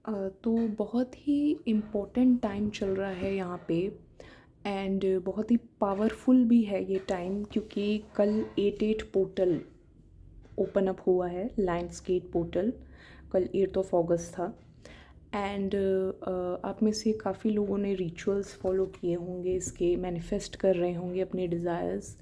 तो बहुत ही important time चल रहा है यहाँ पे। एंड बहुत ही पावरफुल भी है ये टाइम, क्योंकि कल 88 पोर्टल ओपन अप हुआ है, लायंस गेट पोर्टल। कल 8 अगस्त था। एंड आप में से काफ़ी लोगों ने रिचुअल्स फॉलो किए होंगे, इसके मैनिफेस्ट कर रहे होंगे अपने डिज़ायर्स।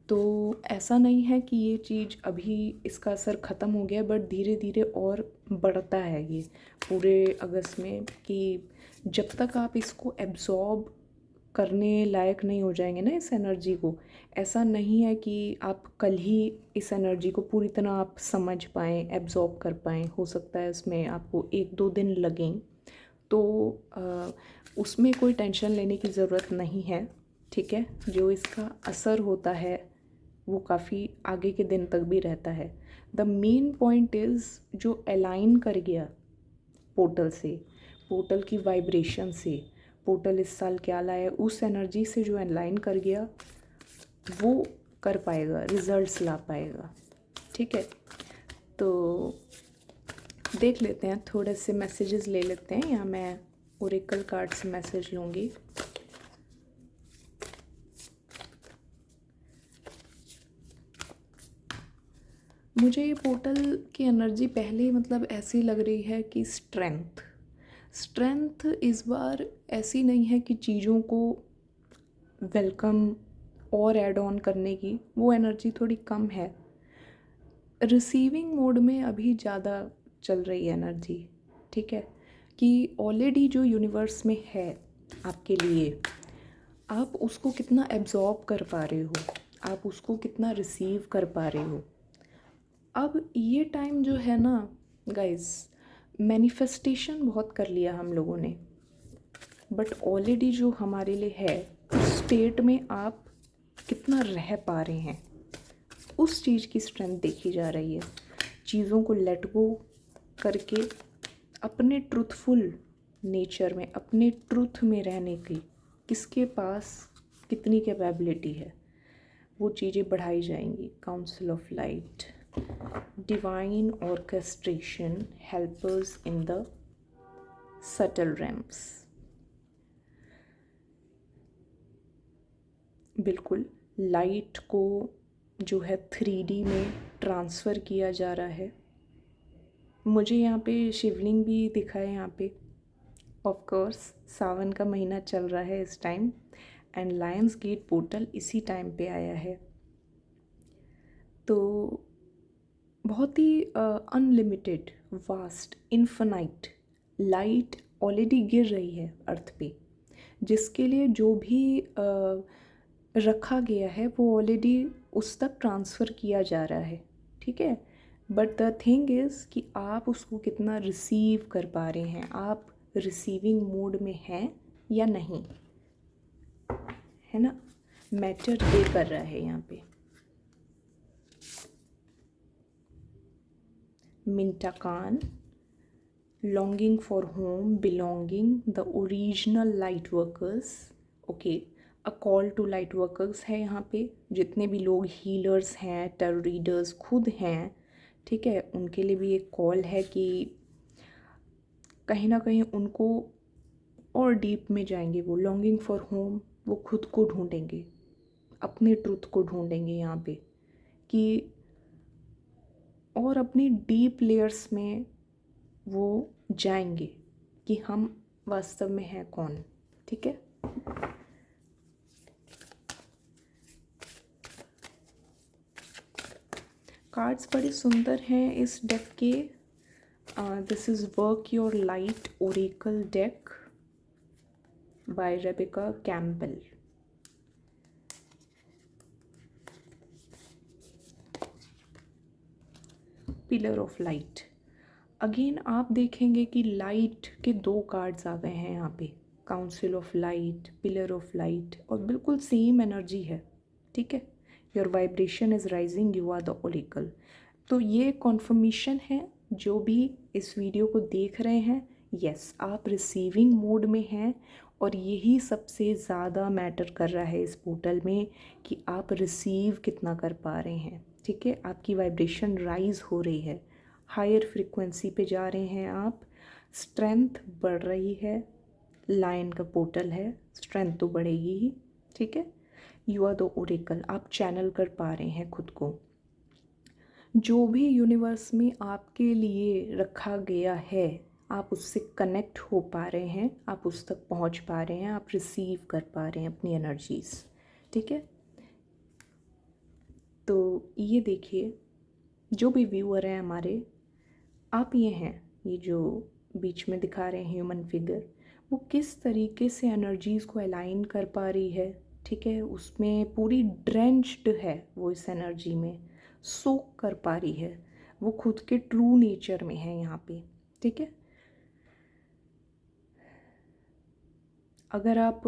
तो ऐसा नहीं है कि ये चीज़ अभी इसका असर ख़त्म हो गया, बट धीरे धीरे और बढ़ता है ये पूरे अगस्त में, कि जब तक आप इसको एब्जॉर्ब करने लायक नहीं हो जाएंगे ना इस एनर्जी को। ऐसा नहीं है कि आप कल ही इस एनर्जी को पूरी तरह आप समझ पाएँ, एब्जॉर्ब कर पाएँ। हो सकता है इसमें आपको 1-2 दिन लगें। तो उसमें कोई टेंशन लेने की ज़रूरत नहीं है, ठीक है। जो इसका असर होता है वो काफ़ी आगे के दिन तक भी रहता है। द मेन पॉइंट इज़, जो अलाइन कर गया पोर्टल से, पोर्टल की वाइब्रेशन से, पोर्टल इस साल क्या लाया, उस एनर्जी से जो अलाइन कर गया वो कर पाएगा, रिजल्ट्स ला पाएगा, ठीक है। तो देख लेते हैं, थोड़े से मैसेजेस ले लेते हैं, या मैं ओरेकल कार्ड से मैसेज लूँगी। मुझे ये पोर्टल की एनर्जी पहले ही मतलब ऐसी लग रही है कि स्ट्रेंथ स्ट्रेंथ इस बार ऐसी नहीं है कि चीज़ों को वेलकम और ऐड ऑन करने की, वो एनर्जी थोड़ी कम है। रिसीविंग मोड में अभी ज़्यादा चल रही है एनर्जी, ठीक है। कि ऑलरेडी जो यूनिवर्स में है आपके लिए, आप उसको कितना एब्जॉर्ब कर पा रहे हो, आप उसको कितना रिसीव कर पा रहे हो। अब ये टाइम जो है ना गाइस, मैनिफेस्टेशन बहुत कर लिया हम लोगों ने, बट ऑलरेडी जो हमारे लिए है उस स्टेट में आप कितना रह पा रहे हैं, उस चीज़ की स्ट्रेंथ देखी जा रही है। चीज़ों को लेट गो करके अपने ट्रूथफुल नेचर में, अपने ट्रूथ में रहने की किसके पास कितनी कैपेबिलिटी है, वो चीज़ें बढ़ाई जाएंगी। Council of light, divine orchestration, helpers in the subtle realms. बिल्कुल लाइट को जो है 3D में ट्रांसफ़र किया जा रहा है। मुझे यहाँ पे शिवलिंग भी दिखा है यहाँ पे। ऑफ कोर्स सावन का महीना चल रहा है इस time, and lions gate portal इसी टाइम पे आया है। तो बहुत ही unlimited, vast, infinite light already गिर रही है अर्थ पे, जिसके लिए जो भी रखा गया है वो ऑलरेडी उस तक ट्रांसफ़र किया जा रहा है, ठीक है। बट द थिंग इज़ कि आप उसको कितना रिसीव कर पा रहे हैं, आप रिसीविंग मोड में हैं या नहीं, है ना। मैटर ये कर रहा है यहाँ पे। Mintakan, longing for home, belonging, the original light workers, okay. A call to light workers है यहाँ पे, जितने भी लोग हीलर्स हैं, टेरो रीडर्स खुद हैं, ठीक है, उनके लिए भी एक कॉल है कि कहीं ना कहीं उनको और डीप में जाएंगे वो। लॉन्गिंग फॉर होम, वो खुद को ढूंढेंगे, अपने ट्रुथ को ढूंढेंगे यहाँ पे, कि और अपनी डीप लेयर्स में वो जाएंगे कि हम वास्तव में हैं कौन, ठीक है। कार्ड्स बड़े सुंदर हैं इस डेक के। This is work your light oracle deck by Rebecca Campbell. Pillar of light, again आप देखेंगे कि लाइट के 2 कार्ड्स आ गए हैं यहाँ पे, council of light, pillar of light, और बिल्कुल सेम एनर्जी है, ठीक है। Your vibration is rising, you are the oracle. तो ये कॉन्फर्मेशन है, जो भी इस वीडियो को देख रहे हैं, यस आप रिसीविंग मोड में हैं, और यही सबसे ज़्यादा मैटर कर रहा है इस पोर्टल में, कि आप रिसीव कितना कर पा रहे हैं, ठीक है। आपकी वाइब्रेशन राइज हो रही है, हायर फ्रिक्वेंसी पे जा रहे हैं आप, स्ट्रेंथ बढ़ रही है, लायन का पोर्टल है, स्ट्रेंथ तो बढ़ेगी ही, ठीक है। यू आर द ओरेकल, आप चैनल कर पा रहे हैं खुद को। जो भी यूनिवर्स में आपके लिए रखा गया है आप उससे कनेक्ट हो पा रहे हैं, आप उस तक पहुंच पा रहे हैं, आप रिसीव कर पा रहे हैं अपनी एनर्जीज़, ठीक है। तो ये देखिए, जो भी व्यूअर हैं हमारे, आप ये हैं, ये जो बीच में दिखा रहे हैं ह्यूमन फिगर, वो किस तरीके से एनर्जीज़ को अलाइन कर पा रही है, ठीक है। उसमें पूरी ड्रेंच्ड है वो, इस एनर्जी में सोक कर पा रही है, वो खुद के ट्रू नेचर में है यहाँ पे, ठीक है। अगर आप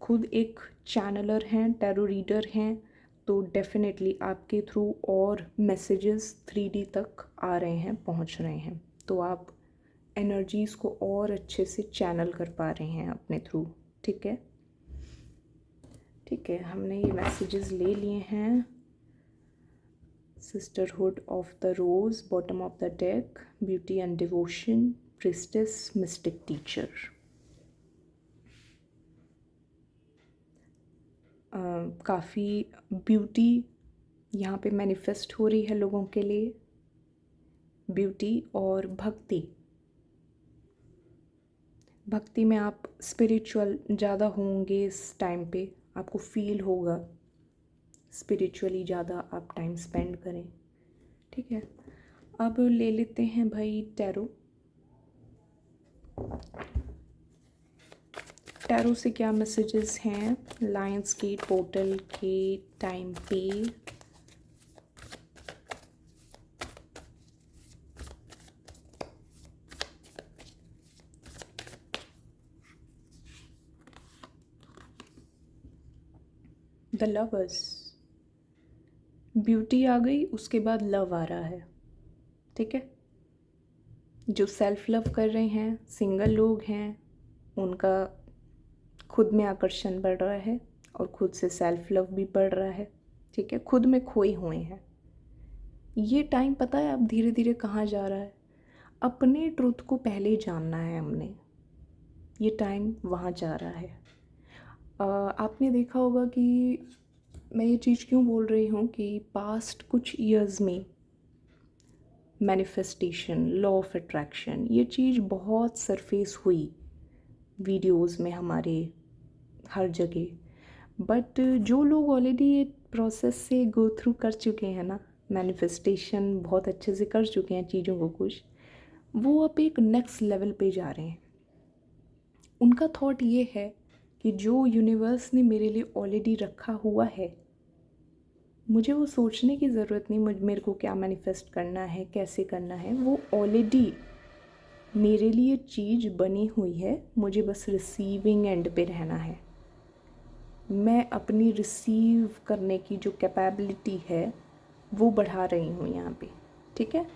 खुद एक चैनलर हैं, टैरो रीडर हैं, तो डेफिनेटली आपके थ्रू और मैसेजेस 3D तक आ रहे हैं, पहुंच रहे हैं, तो आप एनर्जीज़ को और अच्छे से चैनल कर पा रहे हैं अपने थ्रू, ठीक है। ठीक है, हमने ये मैसेजेस ले लिए हैं। Sisterhood of the rose, bottom of the deck, beauty and devotion, priestess, mystic teacher. काफ़ी ब्यूटी यहाँ पे मैनिफेस्ट हो रही है लोगों के लिए, ब्यूटी और भक्ति। भक्ति में आप स्पिरिचुअल ज़्यादा होंगे इस टाइम पे, आपको फील होगा स्पिरिचुअली ज़्यादा आप टाइम स्पेंड करें, ठीक है। अब ले लेते हैं भाई टैरो। टैरो से क्या मैसेजेस हैं लायंस गेट पोर्टल के टाइम पे। द लवर्स, ब्यूटी आ गई, उसके बाद लव आ रहा है, ठीक है। जो सेल्फ लव कर रहे हैं, सिंगल लोग हैं, उनका खुद में आकर्षण बढ़ रहा है और खुद से सेल्फ लव भी बढ़ रहा है, ठीक है। खुद में खोए हुए हैं। ये टाइम पता है अब धीरे धीरे कहाँ जा रहा है, अपने ट्रुथ को पहले जानना है हमने, ये टाइम वहाँ जा रहा है। आपने देखा होगा कि मैं ये चीज़ क्यों बोल रही हूँ कि पास्ट कुछ ईयर्स में मैनिफेस्टेशन, लॉ ऑफ अट्रैक्शन, ये चीज़ बहुत सरफेस हुई वीडियोस में हमारे हर जगह। बट जो लोग ऑलरेडी ये प्रोसेस से गो थ्रू कर चुके हैं ना, मैनिफेस्टेशन बहुत अच्छे से कर चुके हैं चीज़ों को खुश, वो अब एक नेक्स्ट लेवल पे जा रहे हैं। उनका थॉट ये है कि जो यूनिवर्स ने मेरे लिए ऑलरेडी रखा हुआ है, मुझे वो सोचने की ज़रूरत नहीं मेरे को क्या मैनिफेस्ट करना है, कैसे करना है, वो ऑलरेडी मेरे लिए चीज़ बनी हुई है, मुझे बस रिसीविंग एंड पे रहना है। मैं अपनी रिसीव करने की जो कैपेबिलिटी है वो बढ़ा रही हूँ यहाँ पे, ठीक है।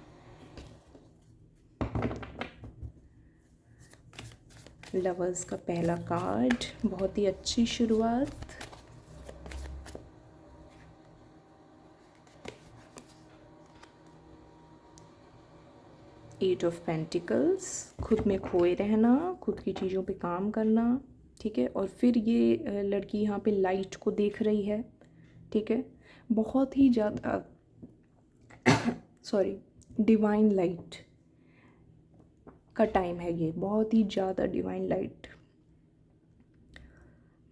लवर्स का पहला कार्ड, बहुत ही अच्छी शुरुआत। एट ऑफ पेंटिकल्स, खुद में खोए रहना, खुद की चीज़ों पे काम करना, ठीक है। और फिर ये लड़की यहाँ पे लाइट को देख रही है, ठीक है। बहुत ही ज़्यादा सॉरी, डिवाइन लाइट का टाइम है ये, बहुत ही ज़्यादा डिवाइन लाइट।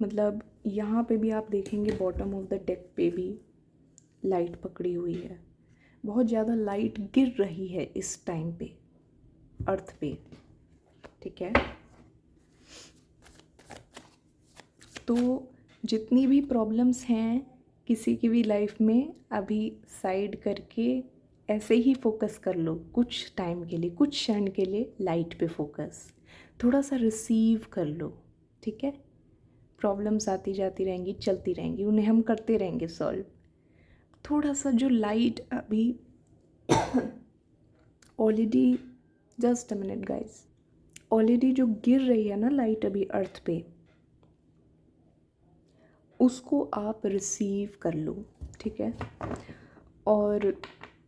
मतलब यहाँ पे भी आप देखेंगे बॉटम ऑफ द डेक पे भी लाइट पकड़ी हुई है, बहुत ज़्यादा लाइट गिर रही है इस टाइम पे अर्थ पे, ठीक है। तो जितनी भी प्रॉब्लम्स हैं किसी की भी लाइफ में, अभी साइड करके ऐसे ही फोकस कर लो कुछ टाइम के लिए, कुछ क्षण के लिए लाइट पे फोकस, थोड़ा सा रिसीव कर लो, ठीक है। प्रॉब्लम्स आती जाती रहेंगी, चलती रहेंगी, उन्हें हम करते रहेंगे सॉल्व। थोड़ा सा जो लाइट अभी already, just a minute guys, already जो गिर रही है ना लाइट अभी अर्थ पे, उसको आप रिसीव कर लो, ठीक है। और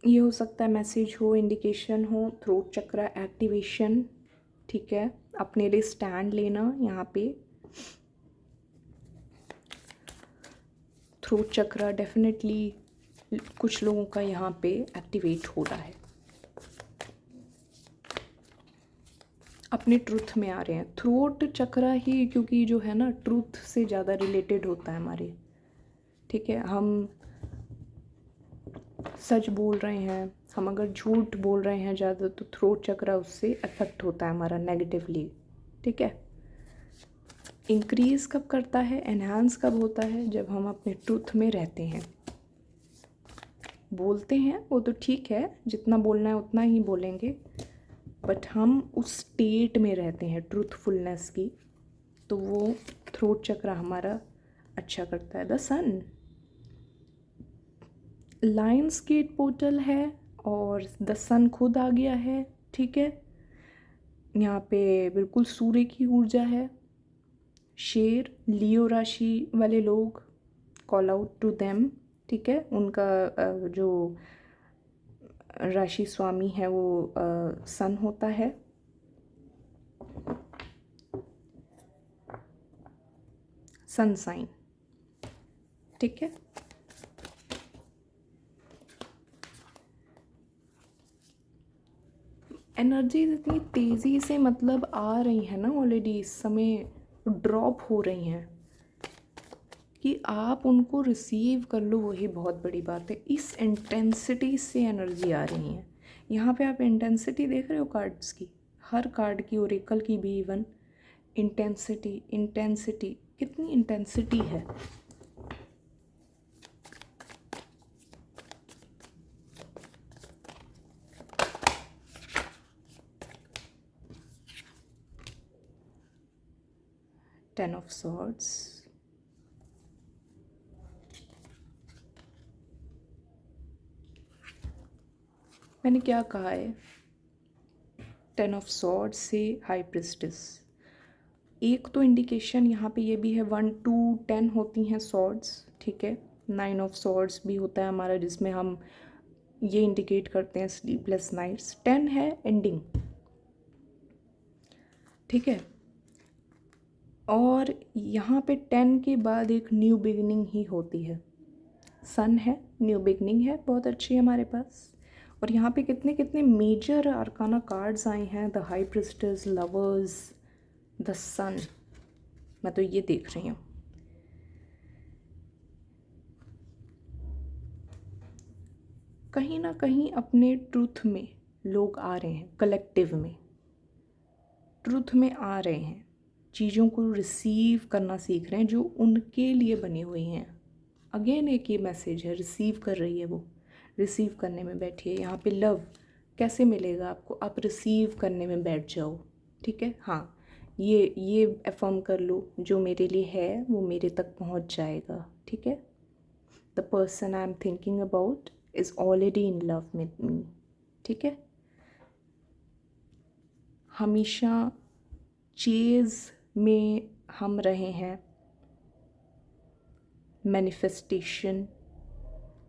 ये हो सकता है मैसेज हो, इंडिकेशन हो, थ्रोट चक्रा एक्टिवेशन, ठीक है, अपने लिए स्टैंड लेना यहाँ पे। थ्रोट चक्रा डेफिनेटली कुछ लोगों का यहाँ पे एक्टिवेट हो रहा है, अपने ट्रुथ में आ रहे हैं। थ्रोट चक्रा ही क्योंकि जो है ना ट्रुथ से ज़्यादा रिलेटेड होता है हमारे, ठीक है। हम सच बोल रहे हैं, हम अगर झूठ बोल रहे हैं ज़्यादा तो थ्रोट चक्रा उससे अफेक्ट होता है हमारा नेगेटिवली, ठीक है। इंक्रीज़ कब करता है, एनहांस कब होता है, जब हम अपने ट्रुथ में रहते हैं। बोलते हैं वो तो ठीक है, जितना बोलना है उतना ही बोलेंगे, बट हम उस स्टेट में रहते हैं ट्रूथफुलनेस की, तो वो थ्रोट चक्र हमारा अच्छा करता है। The sun lions gate portal है और द सन खुद आ गया है, ठीक है। यहाँ पे बिल्कुल सूर्य की ऊर्जा है। शेर लियो राशि वाले लोग, कॉल आउट टू देम, ठीक है। उनका जो राशि स्वामी है वो सन होता है। सन साइन, ठीक है। एनर्जीज इतनी तेज़ी से मतलब आ रही हैं ना, ऑलरेडी इस समय ड्रॉप हो रही हैं कि आप उनको रिसीव कर लो, वही बहुत बड़ी बात है। इस इंटेंसिटी से एनर्जी आ रही है। यहाँ पे आप इंटेंसिटी देख रहे हो कार्ड्स की, हर कार्ड की, ओरेकल की भी इवन। इंटेंसिटी, इंटेंसिटी, कितनी इंटेंसिटी है। टेन ऑफ सॉर्ड्स, मैंने क्या कहा है, टेन ऑफ सॉर्ड्स से हाई प्रिस्टेस। एक तो इंडिकेशन यहाँ पे ये भी है, 1 to 10 होती हैं सॉर्ड्स, ठीक है। 9 ऑफ सॉर्ड्स भी होता है हमारा, जिसमें हम ये इंडिकेट करते हैं स्लीपलेस नाइट्स। 10 है एंडिंग, ठीक है। और यहाँ पे 10 के बाद एक न्यू बिगिनिंग ही होती है। सन है, न्यू बिगनिंग है, बहुत अच्छी है हमारे पास। और यहाँ पे कितने कितने मेजर आर्काना कार्ड्स आए हैं, the high priestess, lovers, the sun, मैं तो ये देख रही हूँ। कहीं ना कहीं अपने ट्रूथ में लोग आ रहे हैं, कलेक्टिव में ट्रूथ में आ रहे हैं, चीज़ों को रिसीव करना सीख रहे हैं जो उनके लिए बनी हुई हैं। अगेन एक ये मैसेज है, रिसीव कर रही है वो, रिसीव करने में बैठी है। यहाँ पे लव कैसे मिलेगा आपको, आप रिसीव करने में बैठ जाओ, ठीक है। हाँ, ये अफर्म कर लो, जो मेरे लिए है वो मेरे तक पहुँच जाएगा, ठीक है। The person I am thinking about is already in love with me, ठीक है। हमेशा चेज़ में हम रहे हैं, मैनिफेस्टेशन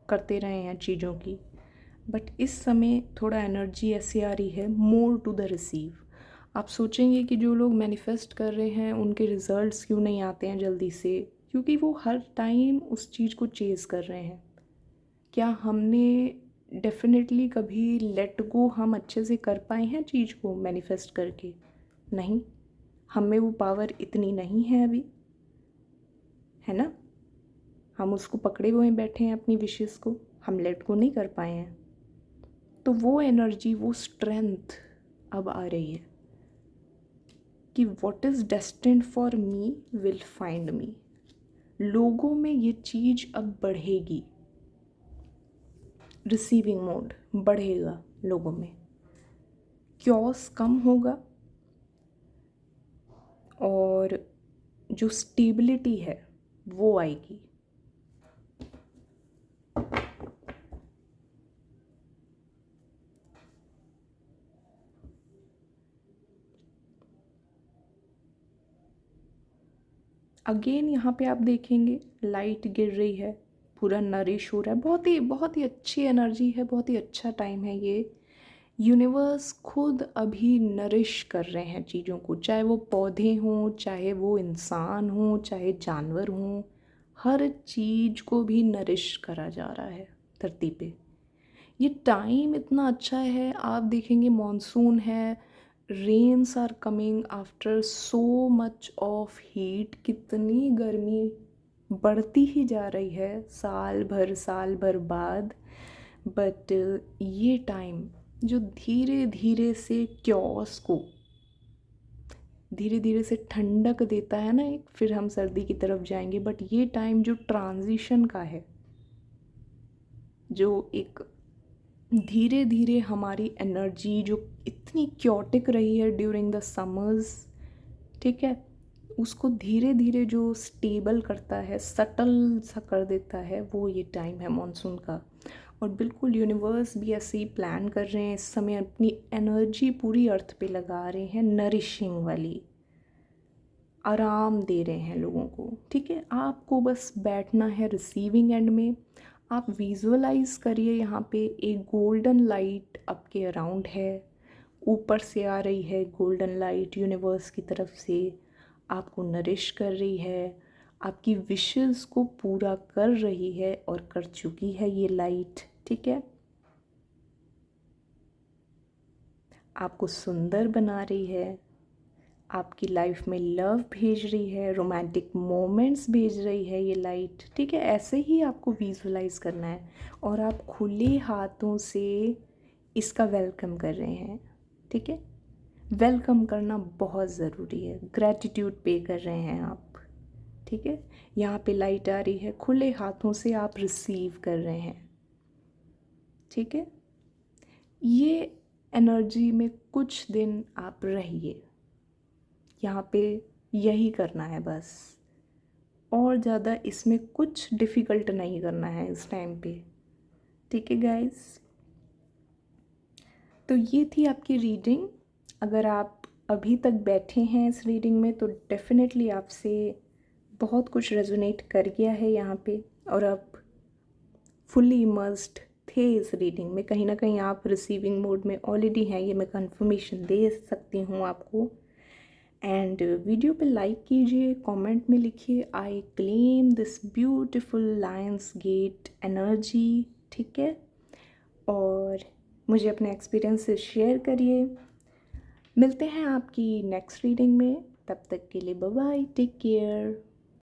करते रहे हैं चीज़ों की, बट इस समय थोड़ा एनर्जी ऐसी आ रही है, मोर टू द रिसीव। आप सोचेंगे कि जो लोग मैनिफेस्ट कर रहे हैं उनके रिजल्ट्स क्यों नहीं आते हैं जल्दी से, क्योंकि वो हर टाइम उस चीज़ को चेज़ कर रहे हैं। क्या हमने डेफिनेटली कभी लेट गो हम अच्छे से कर पाए हैं चीज़ को मैनिफेस्ट करके? नहीं, हम में वो पावर इतनी नहीं है अभी, है ना। हम उसको पकड़े हुए बैठे हैं अपनी विशेस को, हम लेट गो नहीं कर पाए हैं। तो वो एनर्जी, वो स्ट्रेंथ अब आ रही है कि what is destined for me will find me. लोगों में ये चीज़ अब बढ़ेगी, रिसीविंग मोड बढ़ेगा लोगों में, क्योस कम होगा और जो स्टेबिलिटी है वो आएगी। अगेन यहाँ पे आप देखेंगे लाइट गिर रही है, पूरा नरिश हो रहा है, बहुत ही अच्छी एनर्जी है, बहुत ही अच्छा टाइम है ये। यूनिवर्स खुद अभी नरिश कर रहे हैं चीज़ों को, चाहे वो पौधे हों, चाहे वो इंसान हों, चाहे जानवर हों, हर चीज़ को भी नरिश करा जा रहा है धरती पे। ये टाइम इतना अच्छा है, आप देखेंगे मॉनसून है, rains are coming after so much of heat. कितनी गर्मी बढ़ती ही जा रही है साल भर बाद। बट ये टाइम जो धीरे धीरे से क्योस को धीरे धीरे से ठंडक देता है ना, एक फिर हम सर्दी की तरफ जाएंगे, बट ये टाइम जो ट्रांजिशन का है, जो एक धीरे धीरे हमारी एनर्जी जो इतनी क्योटिक रही है ड्यूरिंग द समर्स, ठीक है, उसको धीरे धीरे जो स्टेबल करता है, सटल सा कर देता है, वो ये टाइम है मॉनसून का। और बिल्कुल यूनिवर्स भी ऐसे ही प्लान कर रहे हैं, इस समय अपनी एनर्जी पूरी अर्थ पे लगा रहे हैं, नरिशिंग वाली, आराम दे रहे हैं लोगों को। ठीक है, आपको बस बैठना है रिसीविंग एंड में। आप विजुअलाइज करिए यहाँ पे एक गोल्डन लाइट आपके अराउंड है, ऊपर से आ रही है गोल्डन लाइट यूनिवर्स की तरफ से, आपको नरिश कर रही है, आपकी विशेस को पूरा कर रही है और कर चुकी है ये लाइट। ठीक है, आपको सुंदर बना रही है, आपकी लाइफ में लव भेज रही है, रोमांटिक मोमेंट्स भेज रही है ये लाइट। ठीक है, ऐसे ही आपको विजुअलाइज करना है और आप खुले हाथों से इसका वेलकम कर रहे हैं। ठीक है, वेलकम करना बहुत ज़रूरी है, ग्रैटिट्यूड पे कर रहे हैं आप। ठीक है, यहाँ पे लाइट आ रही है, खुले हाथों से आप रिसीव कर रहे हैं। ठीक है, ये एनर्जी में कुछ दिन आप रहिए, यहाँ पे यही करना है बस, और ज़्यादा इसमें कुछ डिफ़िकल्ट नहीं करना है इस टाइम पे। ठीक है गाइस, तो ये थी आपकी रीडिंग। अगर आप अभी तक बैठे हैं इस रीडिंग में तो डेफिनेटली आपसे बहुत कुछ रेजोनेट कर गया है यहाँ पे, और आप फुल्ली इमर्स्ड थे इस रीडिंग में। कहीं ना कहीं आप रिसीविंग मोड में ऑलरेडी हैं, ये मैं कंफर्मेशन दे सकती हूँ आपको। एंड वीडियो पे लाइक कीजिए, कमेंट में लिखिए I claim this beautiful Lions get energy. ठीक है, और मुझे अपने एक्सपीरियंस से शेयर करिए। मिलते हैं आपकी नेक्स्ट रीडिंग में, तब तक के लिए बाय बाय, टेक केयर।